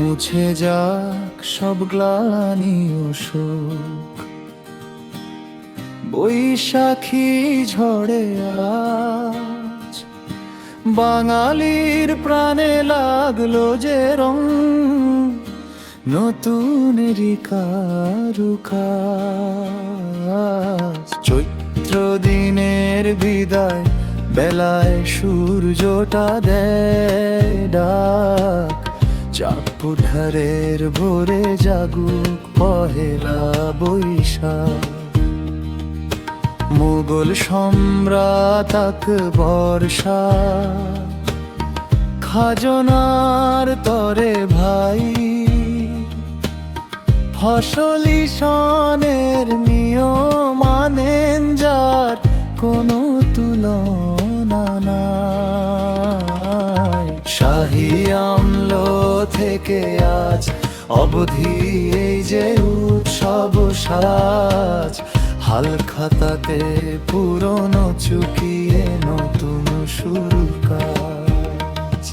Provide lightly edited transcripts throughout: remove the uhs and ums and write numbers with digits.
মুছে যাক সব গ্লানি ও শোক। বৈশাখী ঝড়ে আজ বাঙালির প্রাণে লাগলো যে রং, নতুন কারুকাজ। চৈত্র দিনের বিদায় বেলায় সূর্যটা দেয় ডাক, চাঁদপুরের ভোরে জাগুক পহেলা বৈশাখ। মুঘল সম্রাট আকবর শাহ খাজনার তরে ভাই, ফসলি সনের নিয়ম মানেন যার কোনো তুলনা নাই। শাহী আমল থেকে আজ অবধি এই যে উৎসব সাজ, হাল খাতাতে পুরনো চুকিয়ে নতুন শুরু কাজ।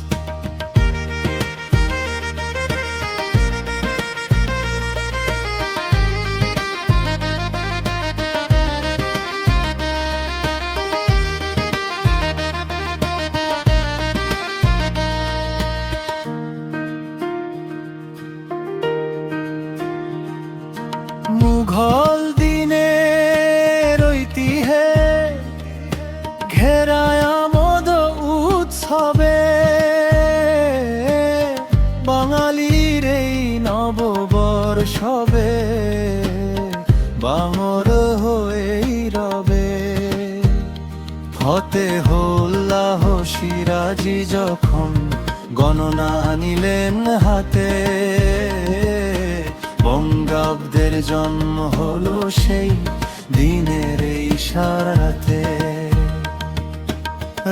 মুঘল দিনের ঐতিহ্যে ঘেরায় আমোদ উৎসবে, বাঙালির এই নববর্ষবে বাঙর হয়েই রবে। ফতেহুল্লাহ সিরাজি যখন গণনা নিলেন হাতে, বঙ্গাব্দের জন্ম হলো সেই দিনের এই সারাতে।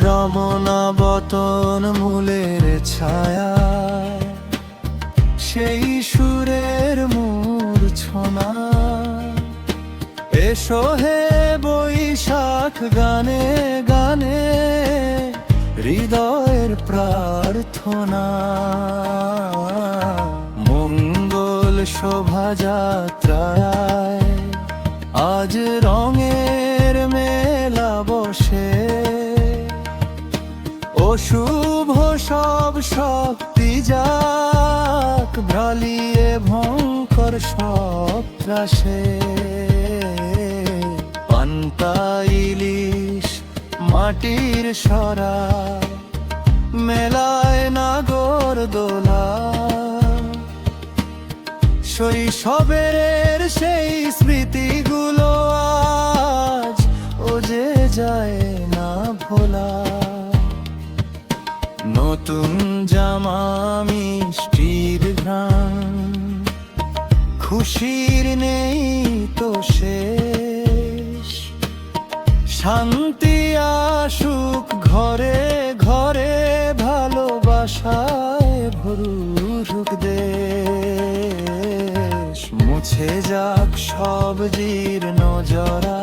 রমনাবতন মূলের ছায়ায় সেই সুরের মূর্ছনা, এসো হে বৈশাখ গানে গানে হৃদয়ের প্রার্থনা। মঙ্গল শোভাযাত্রায় আজ রঙের মেলা বসে, অশুভ সব শক্তি যাক ভ্রালিয়ে ভয়ঙ্কর সব ত্রাসে। পান্তা ইলিশ মাটির সরা মেলায় নাগর দোলা, শৈশবের সেই স্মৃতিগুলো আজ ও যে যায় না ভোলা। নতুন জামা মিষ্টির ঘ্রাণ, খুশির নেই তো শেষ। শান্তি আসুক ঘরে ঘরে, ভালোবাসায় ভরুক দেশ। মুছে যাক সব জীর্ণ জরা,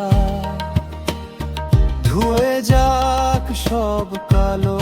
ধুয়ে যাক সব কালো